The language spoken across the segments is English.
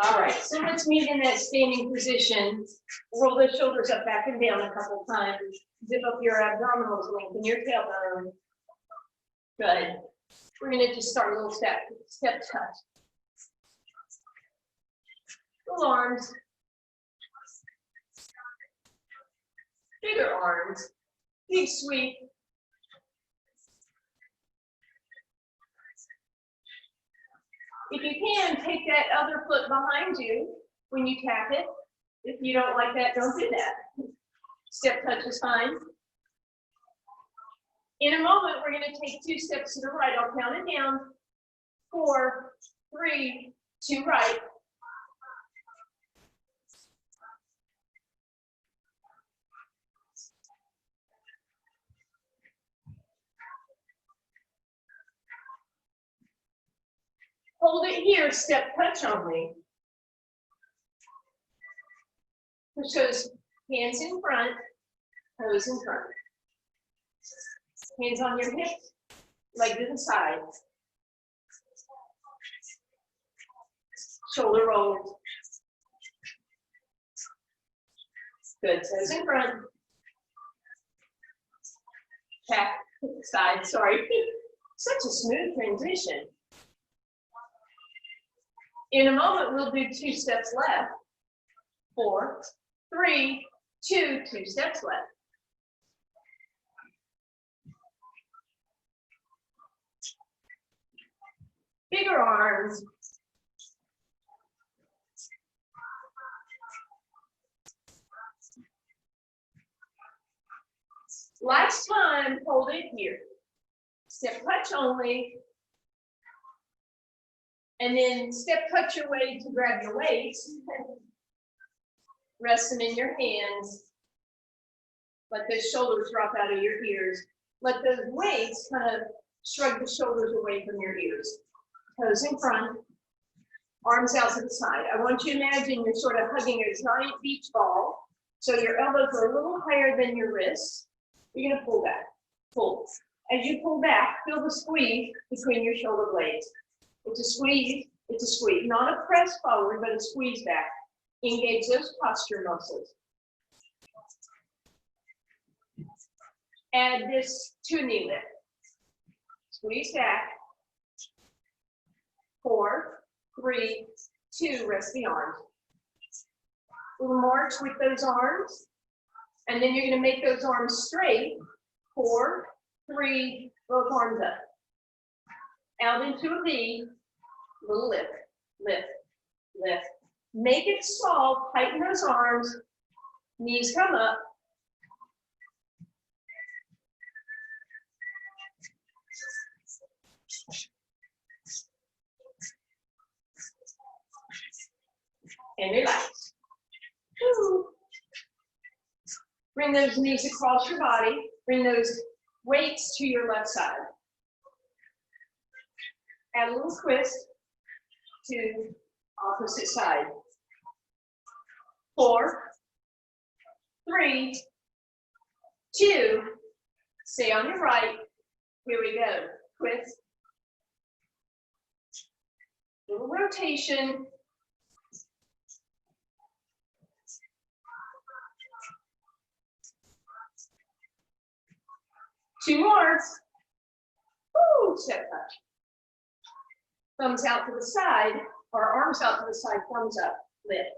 All right, so let's meet in that standing position. Roll the shoulders up, back and down a couple times. Zip up your abdominals, lengthen your tailbone. Good. We're gonna just start a little step touch. Little arms. Bigger arms. Big sweep. If you can, take that other foot behind you when you tap it. If you don't like that, don't do that. Step touch is fine. In a moment, we're going to take 2 steps to the right. I'll count it down. 4, 3, 2 right. Hold it here, step touch only. Which shows hands in front, toes in front. Hands on your hips, leg to the side. Shoulder rolls. Good, toes in front. Tap to the side, sorry. Such a smooth transition. In a moment, we'll do 2 steps left. 4, 3, 2, 2 steps left. Bigger arms. Last time, hold it here. Step touch only. And then step touch your way to grab your weights. Rest them in your hands. Let those shoulders drop out of your ears. Let those weights kind of shrug the shoulders away from your ears. Toes in front, arms out to the side. I want you to imagine you're sort of hugging a giant beach ball. So your elbows are a little higher than your wrists. You're going to pull back. Pull. As you pull back, feel the squeeze between your shoulder blades. It's a squeeze. It's a squeeze. Not a press forward, but a squeeze back. Engage those posture muscles. Add this to a knee lift. Squeeze back. 4, 3, 2, rest the arms. We'll march with those arms, and then you're going to make those arms straight. 4, 3, both arms up. Out into a V, little lift, lift, lift. Make it soft, tighten those arms, knees come up. And relax. Woo. Bring those knees across your body. Bring those weights to your left side. Add a little twist to opposite side. 4, 3, 2, stay on your right. Here we go. Twist. Little rotation. Two more. Woo, step touch. Thumbs out to the side, or arms out to the side, thumbs up, lift.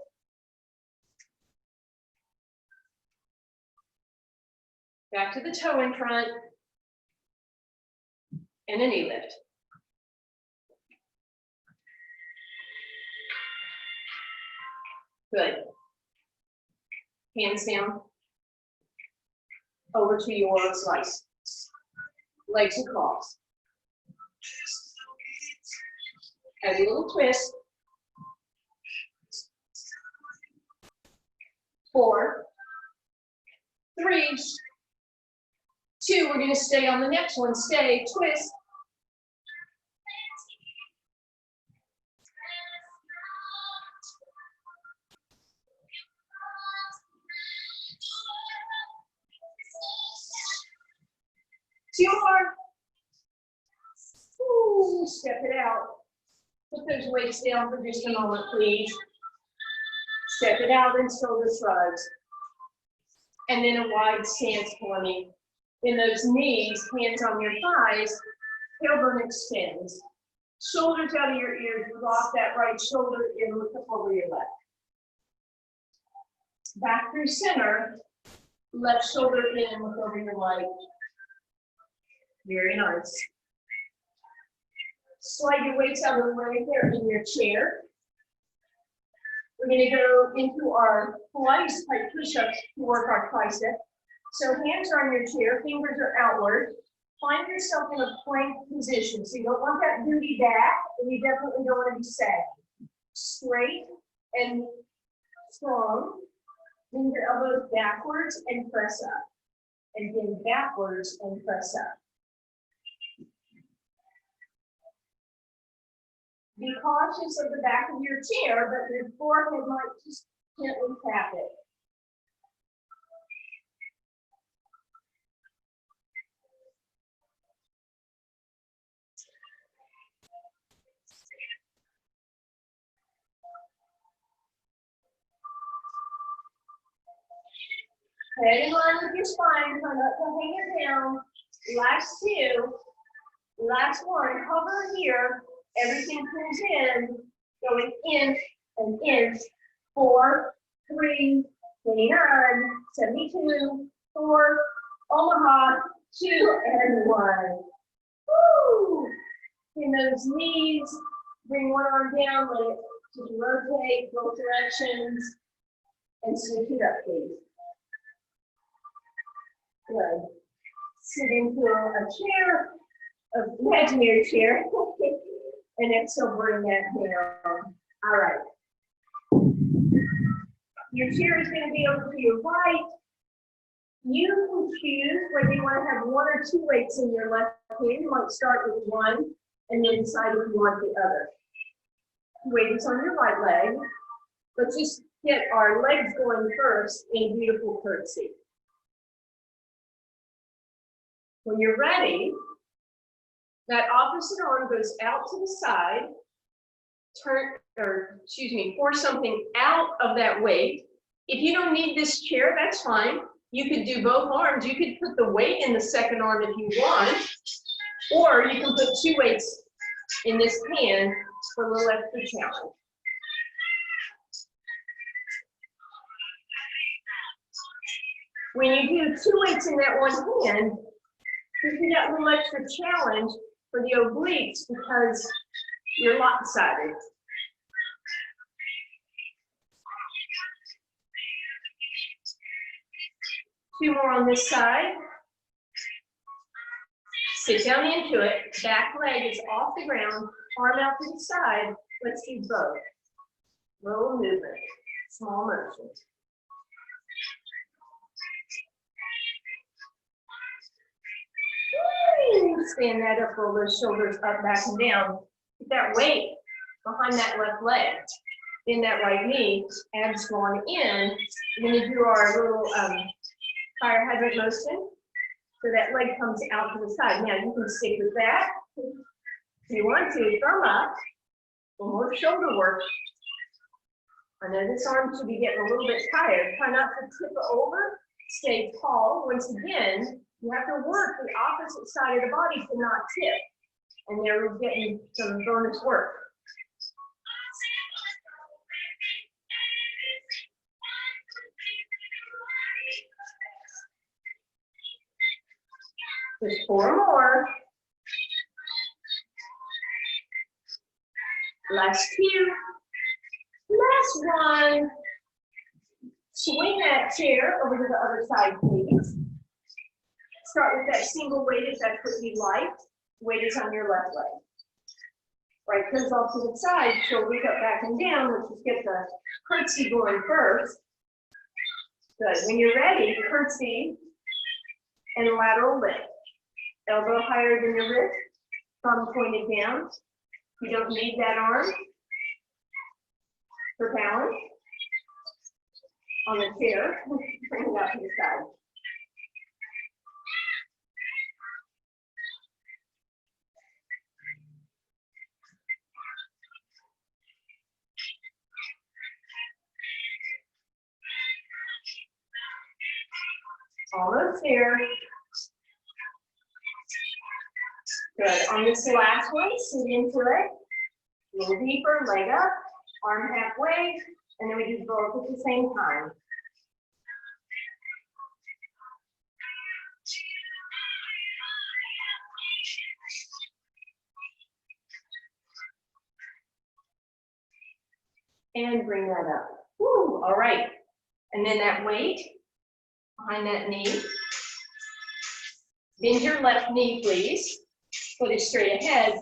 Back to the toe in front, and a knee lift. Good. Hands down. Over to your slice. Legs across. Add a little twist. 4, 3, 2. We're going to stay on the next one. Stay, twist. Two more. Ooh, step it out. Put those weights down for just a moment, please. Step it out and shoulder shrugs. And then a wide stance for me. In those knees, hands on your thighs, tailbone extends. Shoulders out of your ears, lock that right shoulder in, look up over your left. Back through center, left shoulder in, look over your right. Very nice. Slide your weights out of the way there in your chair. We're going to go into our Flo-Lates type push-ups to work our tricep. So hands are on your chair, fingers are outward. Find yourself in a plank position. So you don't want that booty back, and you definitely don't want to be sagging. Straight and strong. Bring your elbows backwards and press up. And then backwards and press up. Be cautious of the back of your chair, but your forehead might just gently tap it. Head in line with your spine, turn up to hang it down. Last two, last one, hover here. Everything pulls in, going in and in. 4, 3, 29, 72, 4, Omaha, 2, and 1. Woo! In those knees, bring one arm down, let it just rotate both directions, and switch it up, please. Good. Sit into a chair, an imaginary chair, and exhale, bring that down. All right. Your chair is going to be over to your right. You can choose whether you want to have one or two weights in your left hand. You might start with one and then decide if you want the other. Weight is on your right leg. Let's just get our legs going first in beautiful curtsy. When you're ready, that opposite arm goes out to the side, force something out of that weight. If you don't need this chair, that's fine. You could do both arms. You could put the weight in the second arm if you want, or you can put two weights in this hand for a little extra challenge. When you do two weights in that one hand, you get a little extra challenge for the obliques because you're lopsided. Two more on this side. Sit down into it. Back leg is off the ground, arm out to the side. Let's do both. Little movement, small motion. Stand that up, roll those shoulders up, back, and down. Get that weight behind that left leg. In that right knee, abs going in. We're going to do our little fire hydrant motion. So that leg comes out to the side. Now you can stick with that. If you want to, thumb up. For more shoulder work. I know this arm should be getting a little bit tired. Try not to tip it over. Stay tall. Once again, you have to work the opposite side of the body to not tip. And there we're getting some bonus work. Just 4 more. Last 2. Last 1. Swing that chair over to the other side, please. Start with that single weight if that's what you like. Weight is on your left leg. Right toes off to the side, shoulders up, back, and down. Let's just get the curtsy going first. Good. When you're ready, curtsy and lateral lift. Elbow higher than your wrist, thumb pointed down. You don't need that arm for balance. On the chair, bring it out to the side. Almost there. Good. On this last one, sit into it. A little deeper, leg up, arm halfway, and then we do both at the same time. And bring that up. Woo, all right. And then that weight behind that knee. Bend your left knee, please. Put it straight ahead.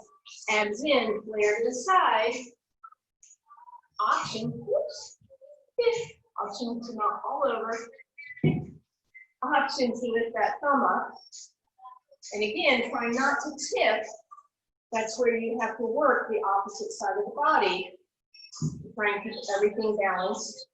Abs in, flare to the side. Option, whoops. Option to not fall over. Option to lift that thumb up. And again, try not to tip. That's where you have to work the opposite side of the body. Try and keep everything balanced.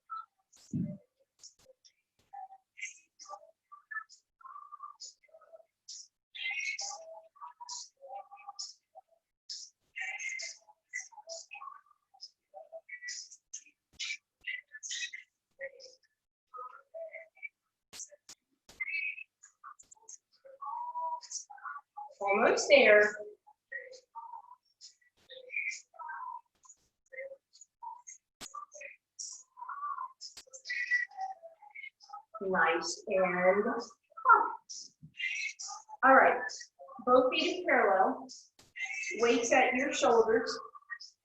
Almost there. Nice, and all right, both feet is parallel, weights at your shoulders,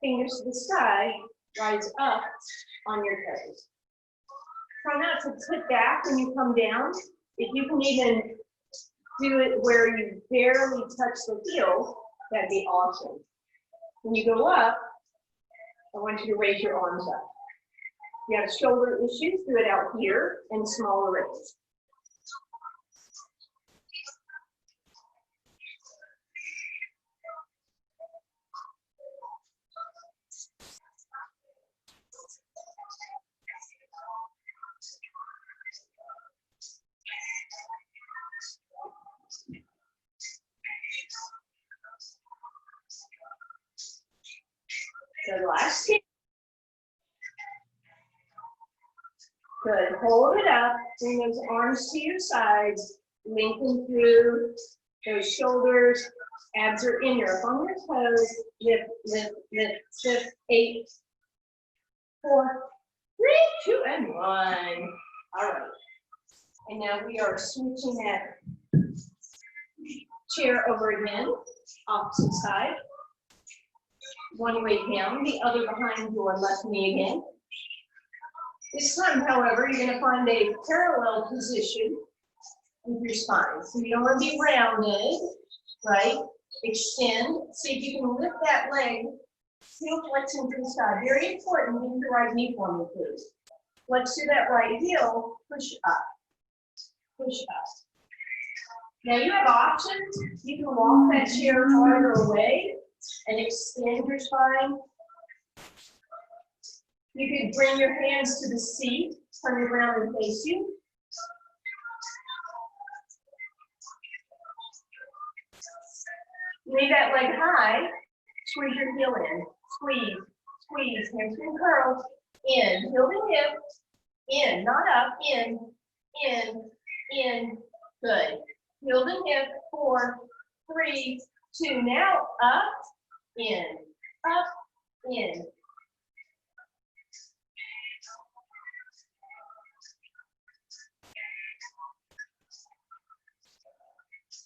fingers to the sky, rise up on your toes. Try not to tip back when you come down. If you can even do it where you barely touch the heel, that'd be awesome. When you go up, I want you to raise your arms up. If you have shoulder issues, do it out here and smaller raise. Good, last two. Good, hold it up, bring those arms to your sides, lengthen through those shoulders, abs are in, you're up on your toes, lift, lift, lift, lift, 8, 4, 3, 2, and 1. All right, and now we are switching that chair over again, opposite side. One way down, the other behind your left knee again. This time, however, you're going to find a parallel position with your spine. So you don't want to be rounded, right? Extend. See if you can lift that leg, heel flexing to the side. Very important, bend your right knee for me, please. Flex to that right heel, push up. Push up. Now you have options. You can walk that chair farther away and extend your spine. You could bring your hands to the seat, turn around and face you. Leave that leg high, squeeze your heel in, squeeze, squeeze, hamstring curl, in, heel to hip, in, not up, in, good. Heel to hip, 4, 3, 2, now up, in, up, in.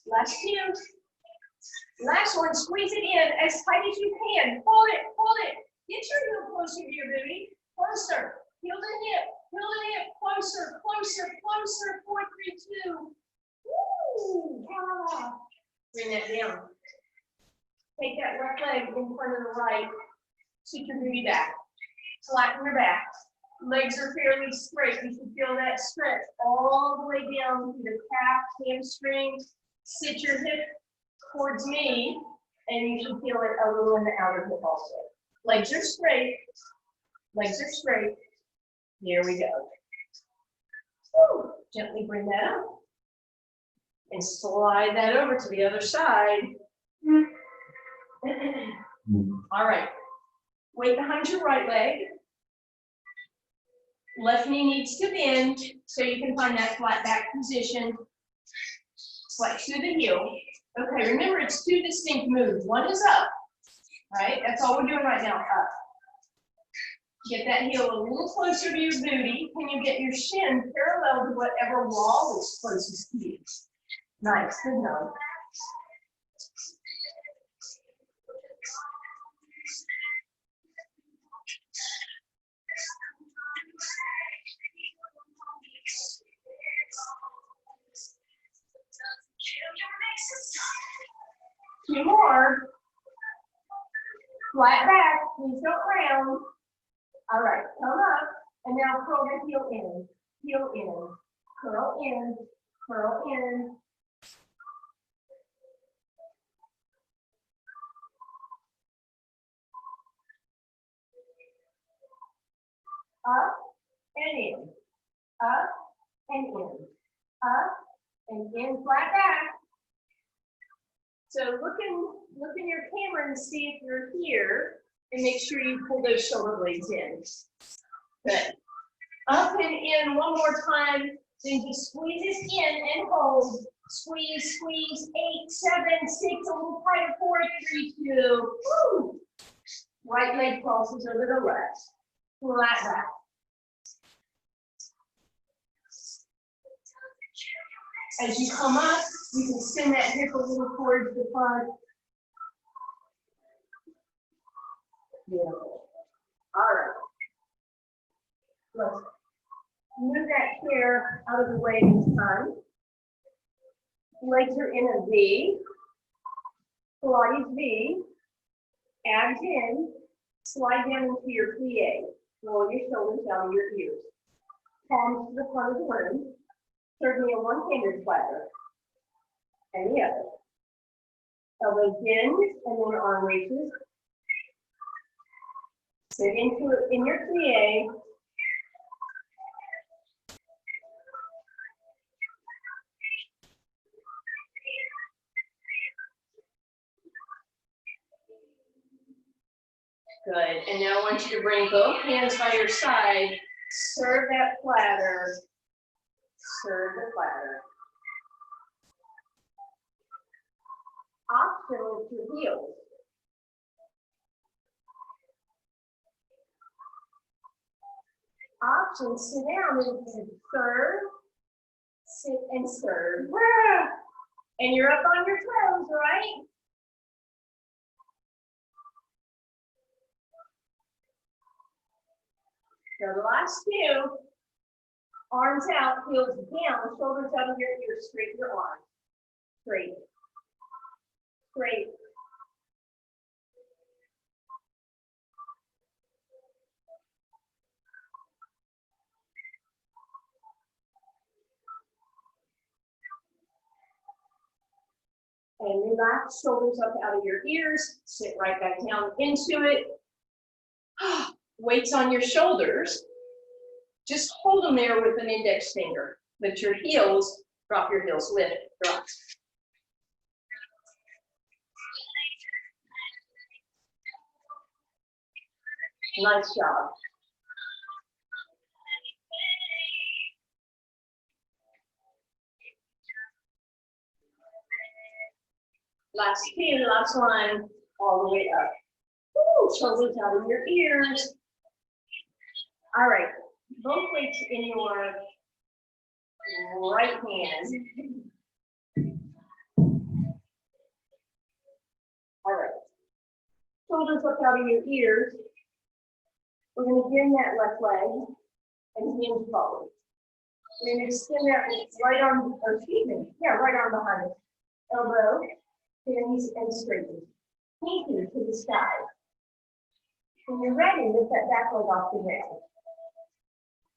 Last two. Last one, squeeze it in as tight as you can. Hold it, hold it. Get your heel closer to your booty. Closer. Heel to hip, closer, closer, closer. 4, 3, 2. Woo! Ah. Bring that down. Take that left leg in front of the right. Seek your booty back. Flatten your back. Legs are fairly straight. You can feel that stretch all the way down to the calf, hamstring. Sit your hip towards me, and you should feel it a little in the outer hip also. Legs are straight. Legs are straight. Here we go. Woo. Gently bring that up. And slide that over to the other side. All right. Weight behind your right leg. Left knee needs to bend so you can find that flat back position. Flex through the heel. Okay, remember it's two distinct moves. One is up, right? That's all we're doing right now, up. Get that heel a little closer to your booty. Can you get your shin parallel to whatever wall is closest to you? Nice, good job. Two more. Flat back, please don't round. All right, come up, and now curl the heel in, curl in, curl in. Up and in, up and in, up and in, flat back. So look in your camera and see if you're here, and make sure you pull those shoulder blades in. Good. Up and in one more time. Then just squeeze this in and hold. Squeeze, squeeze. 8, 7, 6. A little tighter. 4, 3, 2. Woo. Right leg crosses over the left. Flat back. As you come up, you can send that hip a little towards the front. Beautiful. All right. Let's move that chair out of the way this time. Legs are in a V. Pilates V. Abs in. Slide down into your plie. Roll your shoulders down to your ears. Palms to the front of the room. Serve me a one-handed platter. And the other. Elbows in and then arm reaches. Sit into it in your plie. Good, and now I want you to bring both hands by your side. Serve that platter. Serve the platter. Option with your heels. Option, sit down and serve, sit and serve. And you're up on your toes, right? So the last two, arms out, heels down, shoulders out of your ears, straight your arms. Straight. Straight. And relax, shoulders up out of your ears, sit right back down into it. Weights on your shoulders. Just hold them there with an index finger. Lift your heels, drop your heels, lift, drop. Nice job. Last two, last one, all the way up. Woo, shoulders out of your ears. All right, both weights in your right hand. All right, shoulders up out of your ears. We're going to bend that left leg and hinge forward. We're going to extend that right arm, or excuse me, right arm behind us. Elbow, hands, and straighten. Pinky to the sky. When you're ready, lift that back leg off the ground.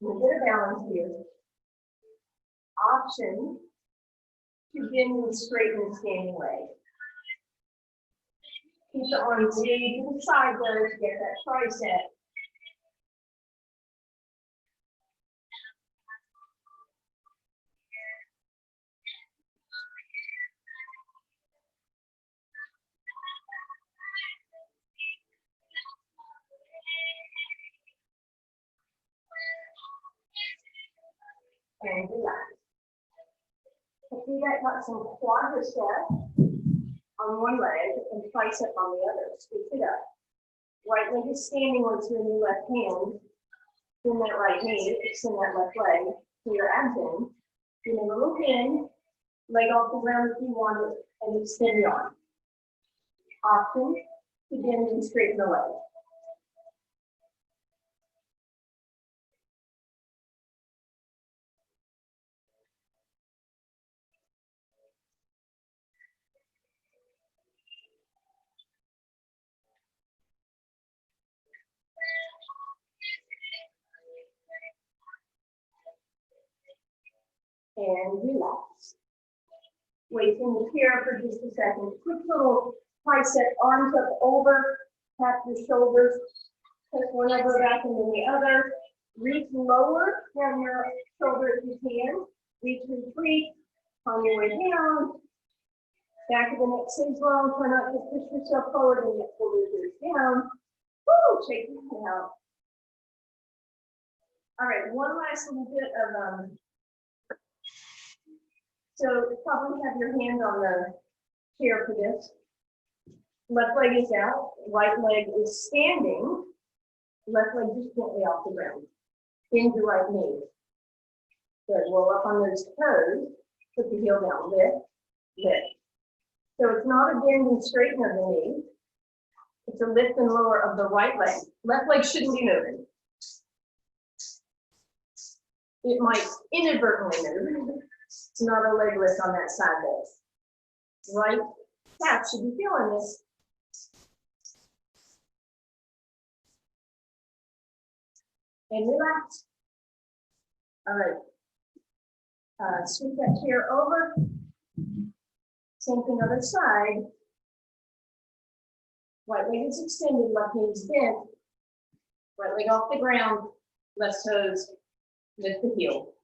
A bit of balance here. Option to bend and straighten the standing leg. Keep the arms way to the side though to get that tricep. And relax. See that got some quadricep on one leg and tricep on the other. Switch it up. Right leg is standing onto your left hand. Then that right knee, extend that left leg to your abs in. Then a little in, leg off the ground if you want it, and extend the arm. Option to bend and straighten the leg. And relax. Wait in the chair for just a second. Quick little tricep, arms up over, tap your shoulders, push one elbow back and then the other. Reach lower from your shoulder if you can. Reach, retreat, on your way down. Back of the neck stays long. Try not to push yourself forward and get shoulders down. Woo, shake it out. All right, one last little bit of so probably have your hand on the chair for this. Left leg is out, right leg is standing. Left leg just gently off the ground. Bend your right knee. Good, roll up on those toes. Put the heel down, lift, lift. So it's not a bend and straighten of the knee. It's a lift and lower of the right leg. Left leg shouldn't be moving. It might inadvertently move. It's not a leg lift on that side leg. Right calf should be feeling this. And relax. All right. Sweep that chair over. Same thing other side. Right leg is extended, left knee is bent. Right leg off the ground, left toes, lift the heel.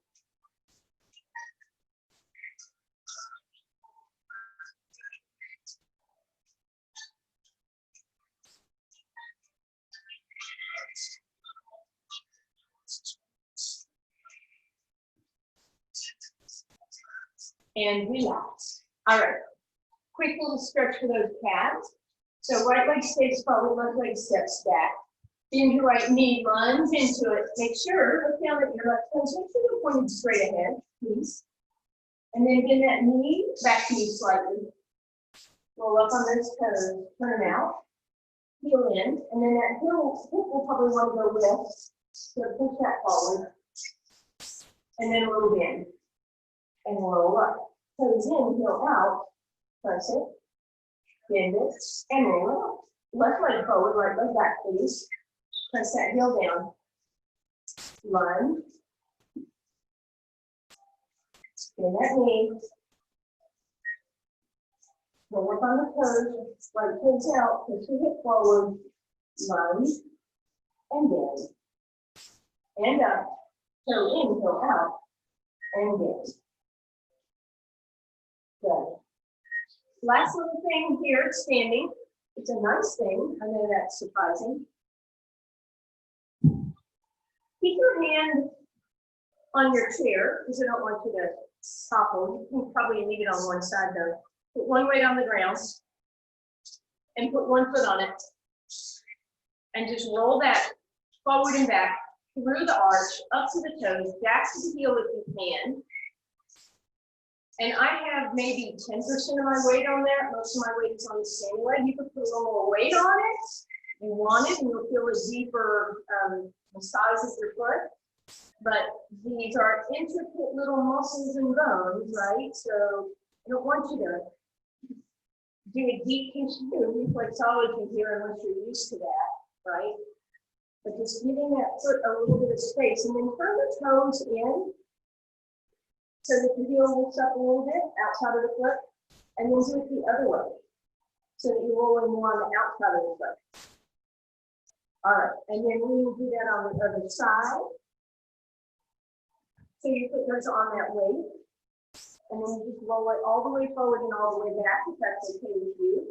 And relax. All right. Quick little stretch for those calves. So right leg stays forward, left leg steps back. Bend your right knee, lunge into it. Make sure, look down at your left toes. Make sure you're pointed straight ahead, please. And then bend that knee, back knee slightly. Roll up on those toes, turn out, heel in, and then that hip will probably want to go with. So push that forward. And then a little bend. And roll up. Toes in, heel out, press it, bend it, and roll it up. Left leg forward, right leg back, please. Press that heel down. Lunge. Bend that knee. Roll up on the toes, right toes out, push your hip forward, lunge, and bend. And up, toe in, toe out, and bend. Good. Last little thing here, standing. It's a nice thing. I know that's surprising. Keep your hand on your chair, because I don't want you to topple. You can probably leave it on one side though. Put one weight on the ground and put one foot on it. And just roll that forward and back through the arch, up to the toes, back to the heel if you can. And I have maybe 10% of my weight on there. Most of my weight is on the standing leg. You can put a little more weight on it. You want it, and you'll feel a deeper massage of your foot. But these are intricate little muscles and bones, right? So I don't want you to do a deep tissue reflexology here unless you're used to that, right? But just giving that foot a little bit of space, and then turn the toes in. So that the heel lifts up a little bit outside of the foot, and then do it the other way. So that you're rolling more on the outside of the foot. All right, and then we will do that on the other side. So your foot goes on that weight, and then you just roll it all the way forward and all the way back, if that's okay with you.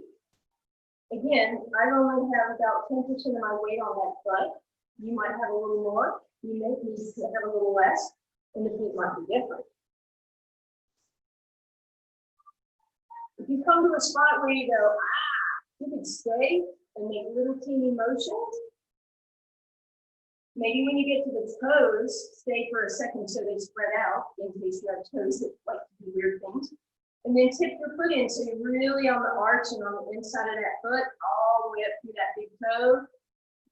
Again, I only have about 10% of my weight on that foot. You might have a little more. You may need to have a little less, and the feet might be different. If you come to a spot where you go, you can stay and make little teeny motions. Maybe when you get to the toes, stay for a second so they spread out in case you have toes that like to do weird things. And then tip your foot in so you're really on the arch and on the inside of that foot, all the way up through that big toe.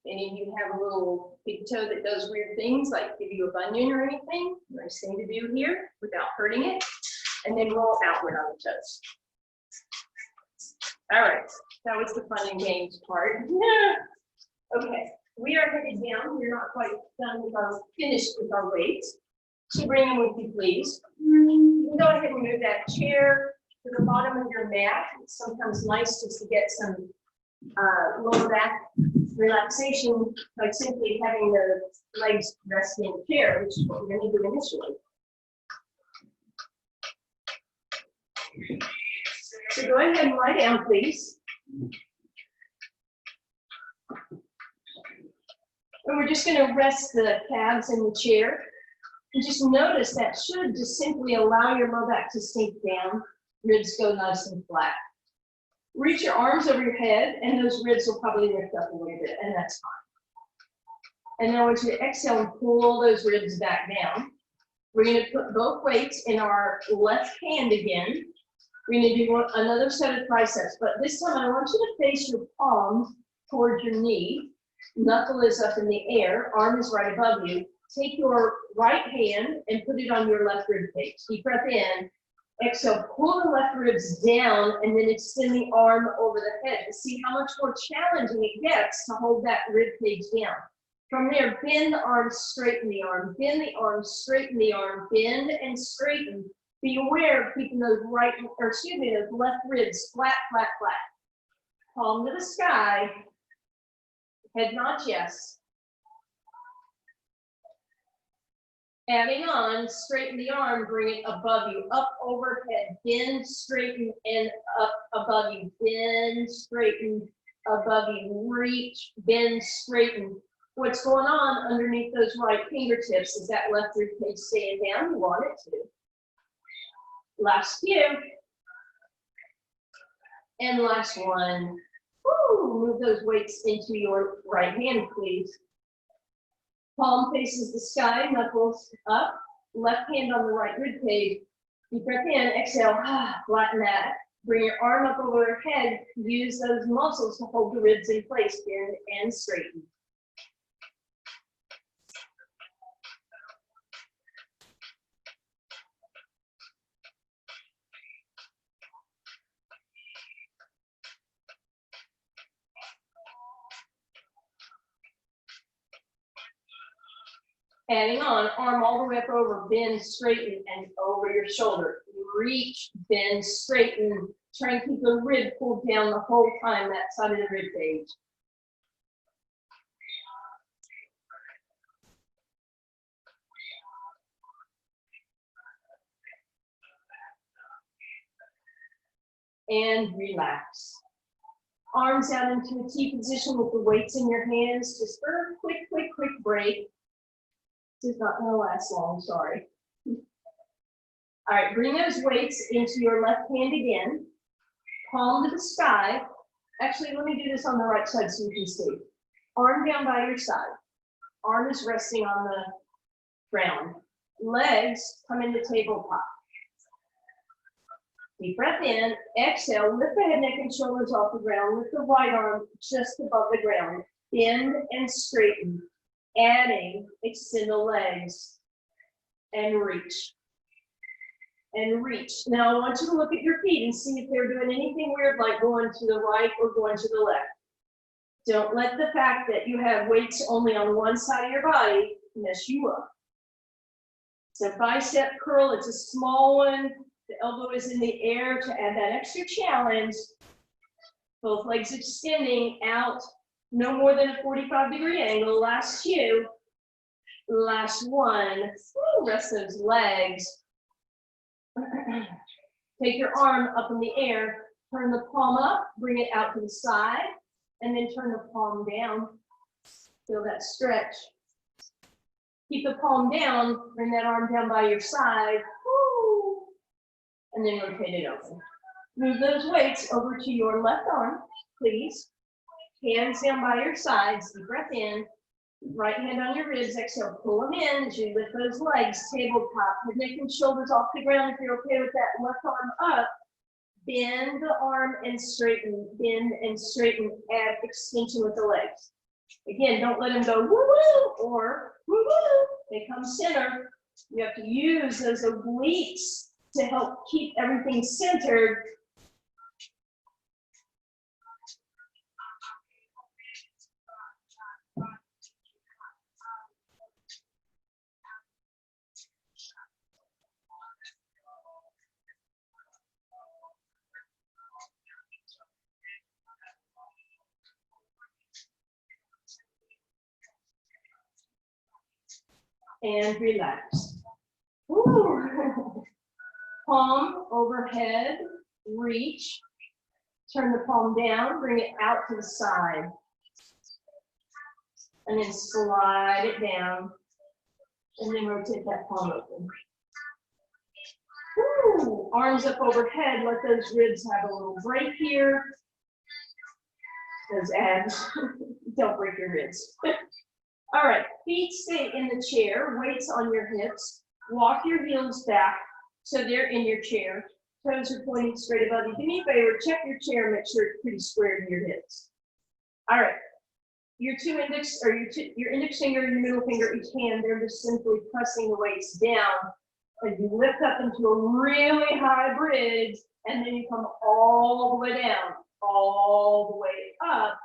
And if you have a little big toe that does weird things, like give you a bunion or anything, nice thing to do here without hurting it. And then roll outward on the toes. All right, that was the fun and games part. Okay, we are headed down. We're not quite done with our, finished with our weights. So bring them with you, please. You can go ahead and move that chair to the bottom of your mat. It's sometimes nice just to get some lower back relaxation by simply having the legs rest in the chair, which is what we're going to do initially. So go ahead and lie down, please. And we're just going to rest the calves in the chair. And just notice that should just simply allow your low back to sink down, ribs go nice and flat. Reach your arms over your head, and those ribs will probably lift up a little bit, and that's fine. And then I want you to exhale and pull those ribs back down. We're going to put both weights in our left hand again. We're going to do another set of triceps, but this time I want you to face your palms towards your knee. Knuckle is up in the air, arm is right above you. Take your right hand and put it on your left rib cage. Deep breath in. Exhale, pull the left ribs down and then extend the arm over the head to see how much more challenging it gets to hold that rib cage down. From there, bend the arms, straighten the arm, bend the arm, straighten the arm, bend and straighten. Be aware of keeping those those left ribs flat, flat, flat. Palm to the sky, head nod yes. Adding on, straighten the arm, bring it above you, up overhead, bend, straighten, and up above you, bend, straighten, above you, reach, bend, straighten. What's going on underneath those right fingertips? Is that left rib cage staying down? You want it to. Last few. And last one. Woo, move those weights into your right hand, please. Palm faces the sky, knuckles up, left hand on the right rib cage. Deep breath in, exhale, flatten that. Bring your arm up over your head. Use those muscles to hold the ribs in place, bend and straighten. Adding on, arm all the way up over, bend, straighten, and over your shoulder. Reach, bend, straighten. Try and keep the rib pulled down the whole time, that side of the rib cage. And relax. Arms out into a T position with the weights in your hands, just for a quick break. This is not going to last long, sorry. All right, bring those weights into your left hand again. Palm to the sky. Actually, let me do this on the right side so you can see. Arm down by your side. Arm is resting on the ground. Legs come into tabletop. Deep breath in. Exhale, lift the head, neck, and shoulders off the ground. Lift the right arm just above the ground. Bend and straighten. Adding, extend the legs and reach. And reach. Now I want you to look at your feet and see if they're doing anything weird like going to the right or going to the left. Don't let the fact that you have weights only on one side of your body mess you up. It's a bicep curl, it's a small one. The elbow is in the air to add that extra challenge. Both legs extending out. No more than a 45-degree angle. Last two. Last one. Woo, rest those legs. Take your arm up in the air. Turn the palm up. Bring it out to the side. And then turn the palm down. Feel that stretch. Keep the palm down. Bring that arm down by your side. Woo. And then rotate it open. Move those weights over to your left arm, please. Hands down by your sides, deep breath in. Right hand on your ribs, exhale, pull them in as you lift those legs, tabletop, head, neck, and shoulders off the ground. If you're okay with that, left arm up. Bend the arm and straighten, add extension with the legs. Again, don't let them go woo-woo or woo-woo. They come center. You have to use those obliques to help keep everything centered. And relax. Woo. Palm overhead, reach. Turn the palm down, bring it out to the side. And then slide it down. And then rotate that palm open. Woo. Arms up overhead, let those ribs have a little break here. Those abs, don't break your ribs. All right, feet stay in the chair, weights on your hips. Walk your heels back so they're in your chair. Toes are pointing straight above you. Do me a favor, check your chair, make sure it's pretty square to your hips. All right, your index finger and your middle finger each hand, they're just simply pressing the weights down. And you lift up into a really high bridge, and then you come all the way down, all the way up,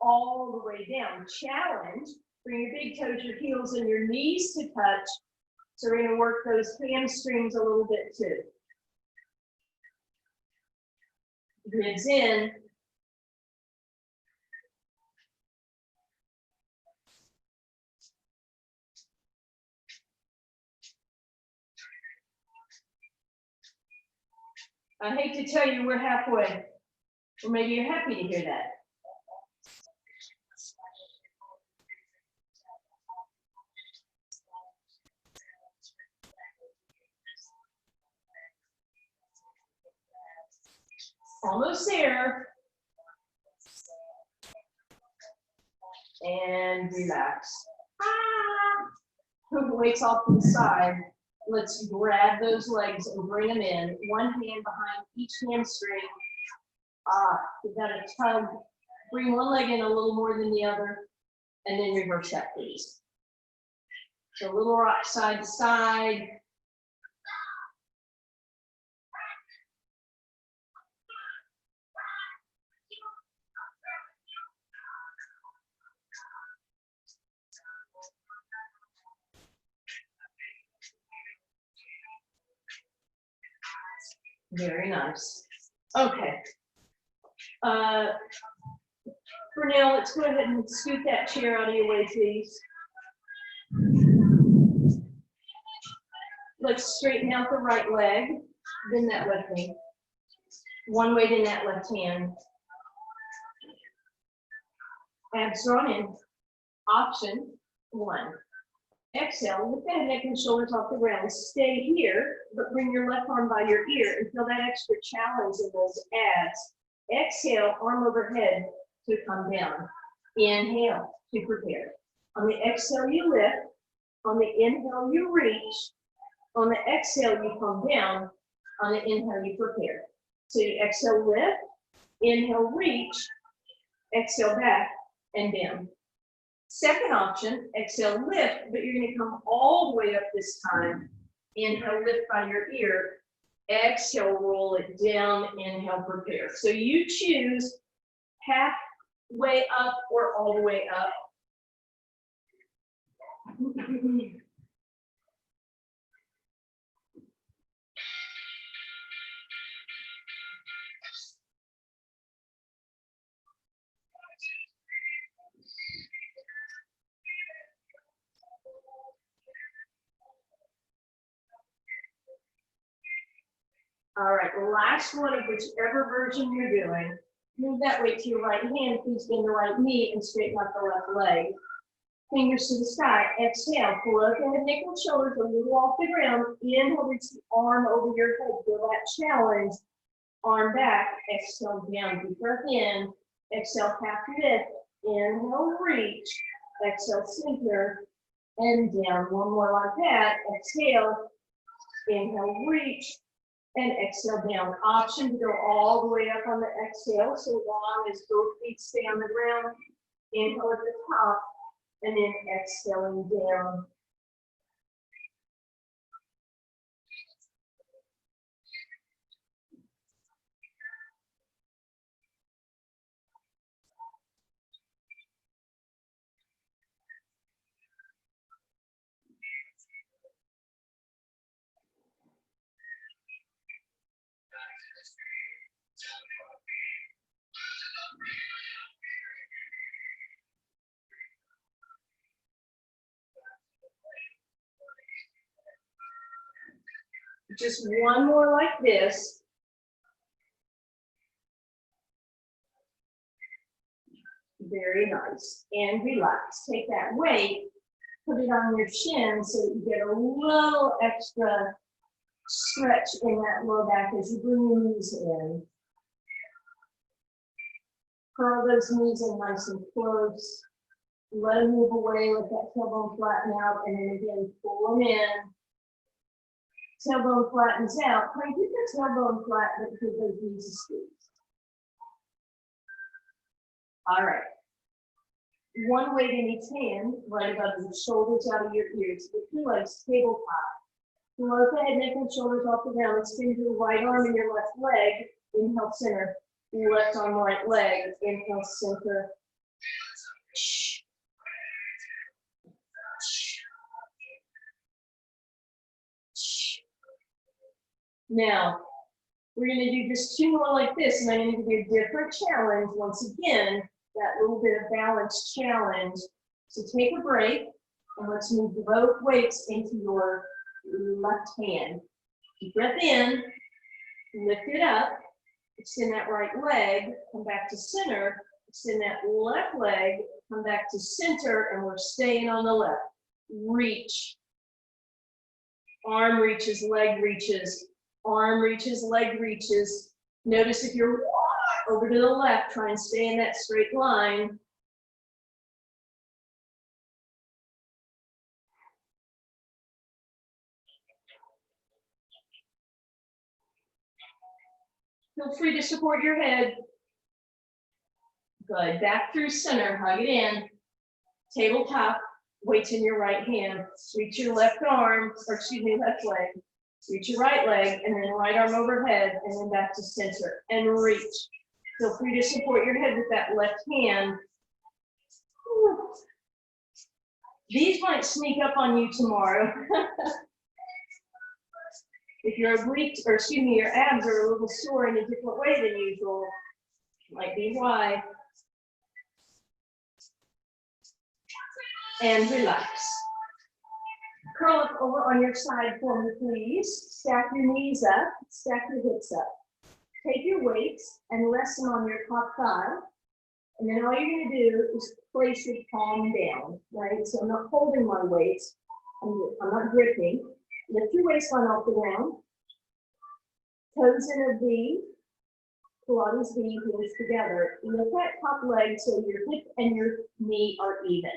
all the way down. Challenge. Bring your big toes, your heels, and your knees to touch. So we're going to work those hamstrings a little bit too. Ribs in. I hate to tell you we're halfway, or maybe you're happy to hear that. Almost there. And relax. Put the weights off to the side. Let's grab those legs and bring them in. One hand behind each hamstring. You've got to tug. Bring one leg in a little more than the other. And then reverse that, please. So a little rock side to side. Very nice. Okay. For now, let's go ahead and scoot that chair out of your way, please. Let's straighten out the right leg, then that left knee. One weight in that left hand. Abs drawn in. Option 1. Exhale, lift the head, neck, and shoulders off the ground. Stay here, but bring your left arm by your ear and feel that extra challenge in those abs. Exhale, arm overhead to come down. Inhale to prepare. On the exhale, you lift. On the inhale, you reach. On the exhale, you come down. On the inhale, you prepare. So you exhale, lift. Inhale, reach. Exhale, back and down. Second option, exhale, lift, but you're going to come all the way up this time. Inhale, lift by your ear. Exhale, roll it down. Inhale, prepare. So you choose halfway up or all the way up. All right, last one of whichever version you're doing. Move that weight to your right hand, please bend the right knee and straighten out the left leg. Fingers to the sky, exhale, pull up the head, neck, and shoulders a little off the ground. Inhale, reach the arm over your head, feel that challenge. arm back, exhale down, deep breath in, exhale half lift, inhale reach, exhale center, and down. One more like that, exhale, inhale reach, and exhale down. Option to go all the way up on the exhale, so long as both feet stay on the ground. Inhale at the top, and then exhaling down. Just one more like this. Very nice. And relax. Take that weight, put it on your shin so that you get a little extra stretch in that low back as you bring your knees in. Curl those knees in nice and close. Let them move away, let that tailbone flatten out, and then again, pull them in. Tailbone flattens out. Try and keep the tailbone flat, but keep those knees squeezed. All right. One weight in each hand, right above the shoulders out of your ears. The two legs tabletop. Float the head, neck, and shoulders off the ground. Extend your right arm and your left leg. Inhale, center. Left arm, right leg. Inhale, center. Now, we're going to do just two more like this, and I'm going to give you a different challenge. Once again, that little bit of balance challenge. So take a break, and let's move both weights into your left hand. Deep breath in, lift it up, extend that right leg, come back to center, extend that left leg, come back to center, and we're staying on the left. Reach. Arm reaches, leg reaches. Arm reaches, leg reaches. Notice if you're over to the left, try and stay in that straight line. Feel free to support your head. Good. Back through center, hug it in. Tabletop, weights in your right hand. Reach your left arm, or excuse me, left leg. Reach your right leg, and then right arm overhead, and then back to center, and reach. Feel free to support your head with that left hand. These might sneak up on you tomorrow. If your obliques, or excuse me, your abs are a little sore in a different way than usual, might be why. And relax. Curl up over on your side for me, please. Stack your knees up, stack your hips up. Take your weights and rest them on your top thigh. And then all you're going to do is place your palm down, right? So I'm not holding my weights. I'm not gripping. Lift your waistline off the ground. Toes in a V. Pilates V, heels together. Lift that top leg so your hip and your knee are even.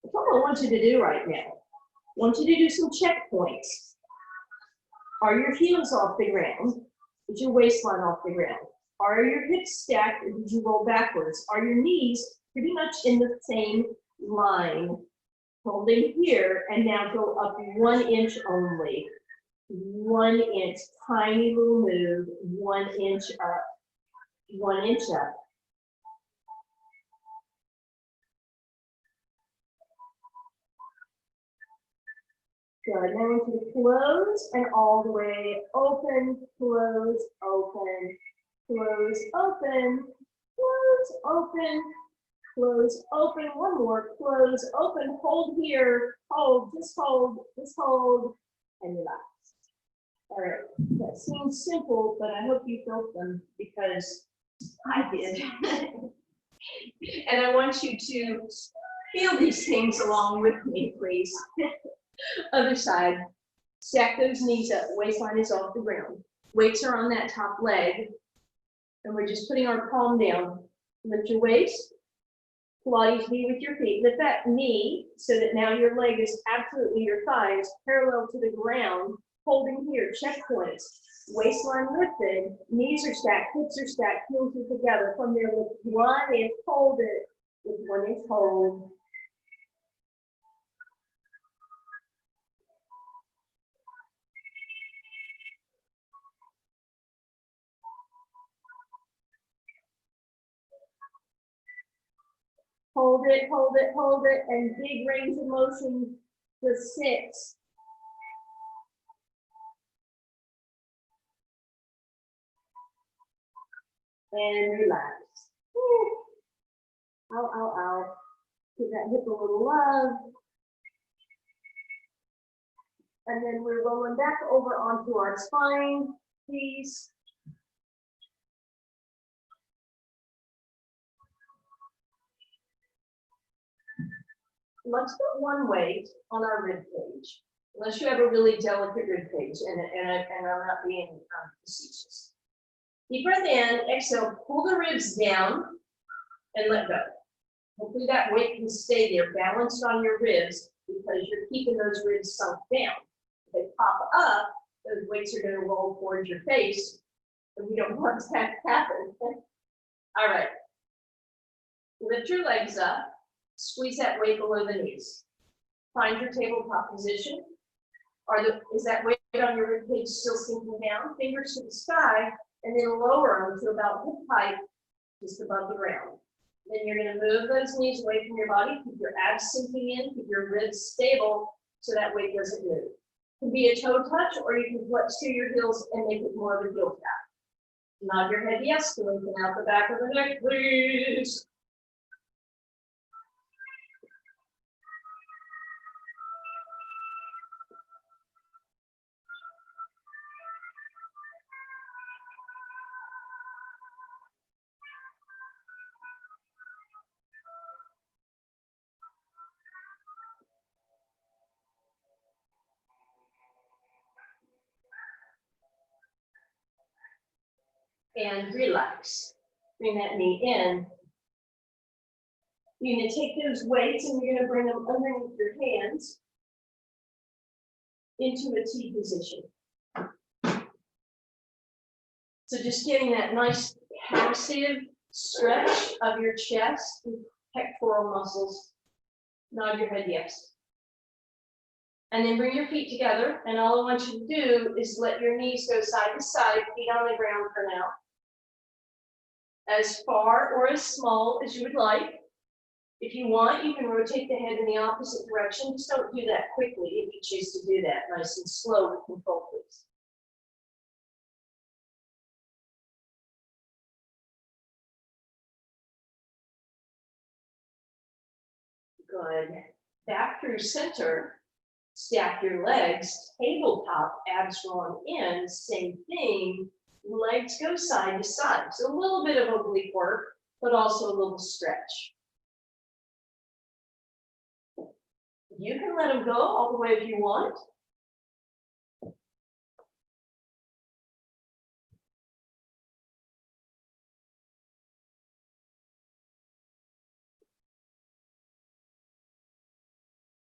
That's what I want you to do right now. I want you to do some checkpoints. Are your heels off the ground? Is your waistline off the ground? Are your hips stacked or did you roll backwards? Are your knees pretty much in the same line? Holding here and now go up 1 inch only. 1 inch, tiny little move, 1 inch up, 1 inch up. Good. Now I want you to close and all the way open, close, open, close, open, close, open, close, open. One more, close, open, hold here, hold, just hold, and relax. All right, that seems simple, but I hope you felt them because I did. And I want you to feel these things along with me, please. Other side, stack those knees up, waistline is off the ground. Weights are on that top leg. And we're just putting our palm down. Lift your waist. Pilates knee with your feet. Lift that knee so that now your leg is absolutely, your thigh is parallel to the ground. Holding here, checkpoints. Waistline lifted, knees are stacked, hips are stacked, heels are together. From there, lift 1 inch, hold it. With 1 inch, hold. Hold it, hold it, hold it, and big range of motion for 6. And relax. Woo. Ow, ow, ow. Give that hip a little love. And then we're rolling back over onto our spine, please. Let's put one weight on our rib cage, unless you have a really delicate rib cage, and I'm not being facetious. Deep breath in, exhale, pull the ribs down and let go. Hopefully that weight can stay there, balanced on your ribs, because you're keeping those ribs sunk down. If they pop up, those weights are going to roll towards your face, and we don't want that to happen. All right. Lift your legs up. Squeeze that weight below the knees. Find your tabletop position. Is that weight on your rib cage still sinking down? Fingers to the sky, and then lower them to about hip height, just above the ground. Then you're going to move those knees away from your body, keep your abs sinking in, keep your ribs stable so that weight doesn't move. It can be a toe touch, or you can flex to your heels and make it more of a heel tap. Nod your head yes to lengthen out the back of the neck, please. And relax. Bring that knee in. You're going to take those weights and you're going to bring them underneath your hands into a T position. So just getting that nice passive stretch of your chest and pectoral muscles. Nod your head yes. And then bring your feet together, and all I want you to do is let your knees go side to side, feet on the ground for now. As far or as small as you would like. If you want, you can rotate the head in the opposite direction. Just don't do that quickly if you choose to do that. Nice and slow with control, please. Good. Back through center. Stack your legs, tabletop, abs drawn in, same thing. Legs go side to side. So a little bit of oblique work, but also a little stretch. You can let them go all the way if you want.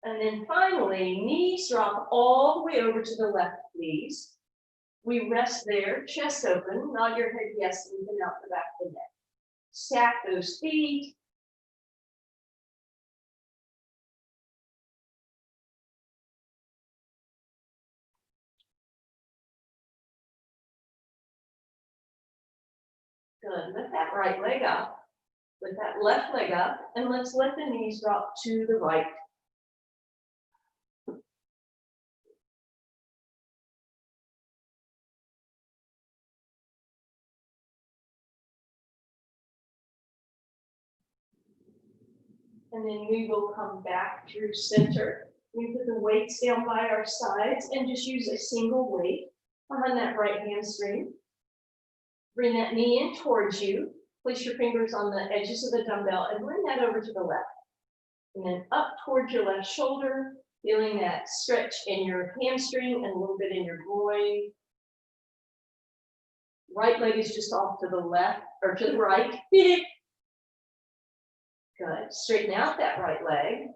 And then finally, knees drop all the way over to the left, please. We rest there, chest open, nod your head yes, and even out the back of the neck. Stack those feet. Good, lift that right leg up, lift that left leg up, and let's let the knees drop to the right. And then we will come back through center. We put the weights down by our sides and just use a single weight behind that right hamstring. Bring that knee in towards you. Place your fingers on the edges of the dumbbell and bring that over to the left. And then up towards your left shoulder, feeling that stretch in your hamstring and a little bit in your groin. Right leg is just off to the left or to the right. Good. Straighten out that right leg.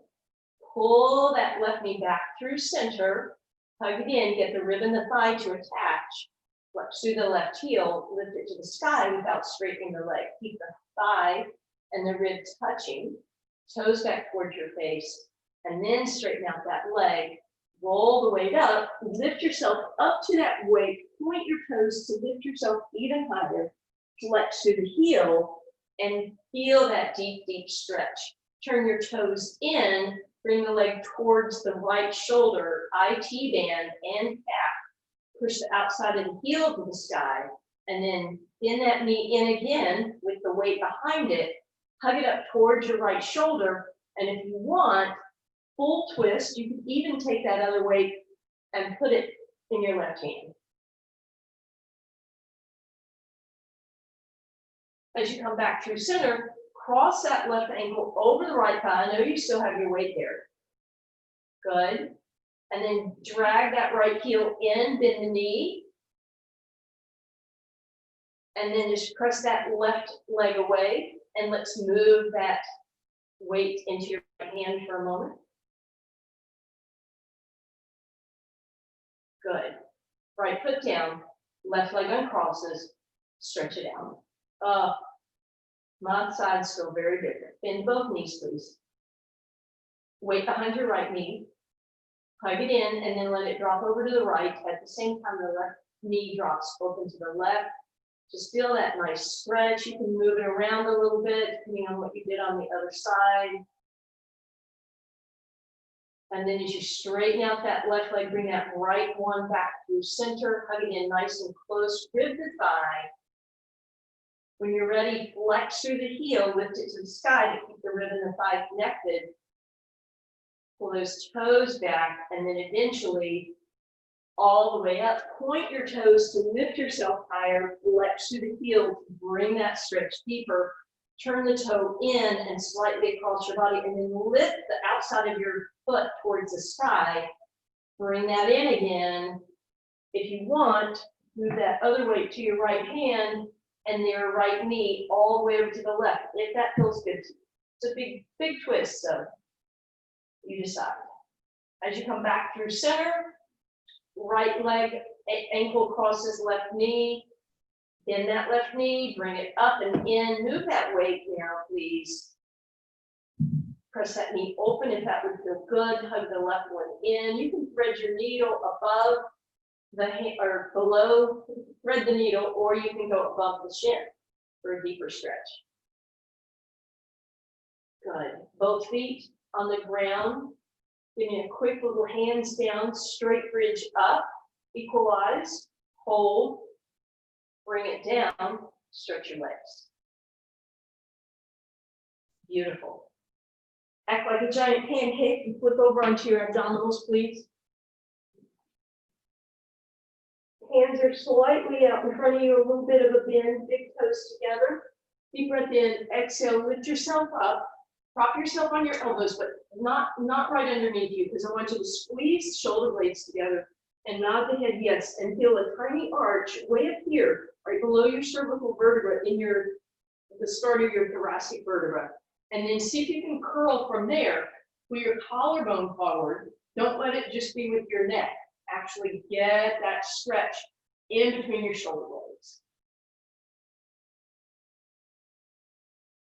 Pull that left knee back through center. Hug it in, get the rib and the thigh to attach. Flex through the left heel, lift it to the sky without straightening the leg. Keep the thigh and the rib touching. Toes back towards your face. And then straighten out that leg. Roll the weight up. Lift yourself up to that weight. Point your toes to lift yourself even higher. Flex through the heel and feel that deep, deep stretch. Turn your toes in. Bring the leg towards the right shoulder, IT band and calf. Push the outside of the heel to the sky, and then bend that knee in again with the weight behind it. Hug it up towards your right shoulder, and if you want, full twist. You can even take that other weight and put it in your left hand. As you come back through center, cross that left ankle over the right thigh. I know you still have your weight there. Good. And then drag that right heel in, bend the knee. And then just press that left leg away. And let's move that weight into your right hand for a moment. Good. Right foot down, left leg uncrosses, stretch it out. My sides feel very different. Bend both knees, please. Weight behind your right knee. Hug it in and then let it drop over to the right. At the same time, the left knee drops open to the left. Just feel that nice stretch. You can move it around a little bit, depending on what you did on the other side. And then as you straighten out that left leg, bring that right one back through center. Hug it in nice and close. Rib the thigh. When you're ready, flex through the heel, lift it to the sky to keep the rib and the thigh connected. Pull those toes back, and then eventually all the way up. Point your toes to lift yourself higher, flex through the heel to bring that stretch deeper. Turn the toe in and slightly across your body, and then lift the outside of your foot towards the sky. Bring that in again. If you want, move that other weight to your right hand and your right knee all the way over to the left, if that feels good to you. It's a big, big twist, so you decide. As you come back through center, right leg, ankle crosses left knee. Bend that left knee, bring it up and in. Move that weight now, please. Press that knee open if that would feel good. Hug the left one in. You can thread your needle above the hand or below, thread the needle, or you can go above the shin for a deeper stretch. Good. Both feet on the ground. Give me a quick little hands down, straight bridge up, equalize, hold, bring it down, stretch your legs. Beautiful. Act like a giant pancake and flip over onto your abdominals, please. Hands are slightly out in front of you, a little bit of a bend, big toes together. Deep breath in, exhale, lift yourself up. Prop yourself on your elbows, but not right underneath you, because I want you to squeeze shoulder blades together and nod the head yes, and feel a tiny arch way up here, right below your cervical vertebra in the start of your thoracic vertebra. And then see if you can curl from there with your collarbone forward. Don't let it just be with your neck. Actually get that stretch in between your shoulder blades.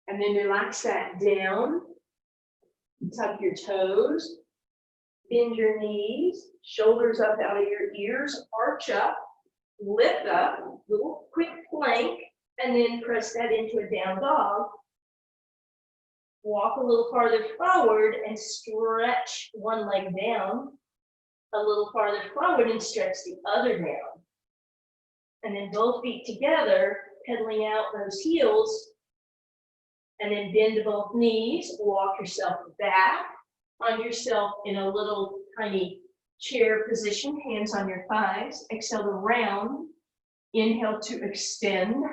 And then relax that down. Tuck your toes. Bend your knees. Shoulders up out of your ears. Arch up. Lift up. Little quick plank. And then press that into a down dog. Walk a little farther forward and stretch one leg down. A little farther forward and stretch the other down. And then both feet together, pedaling out those heels. And then bend to both knees, walk yourself back, find yourself in a little tiny chair position, hands on your thighs. Exhale to round, inhale to extend,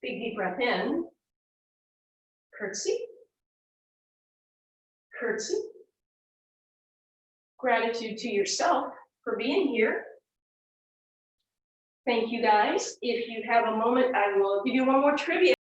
big deep breath in, curtsy, curtsy. Gratitude to yourself for being here. Thank you, guys. If you have a moment, I will give you one more trivia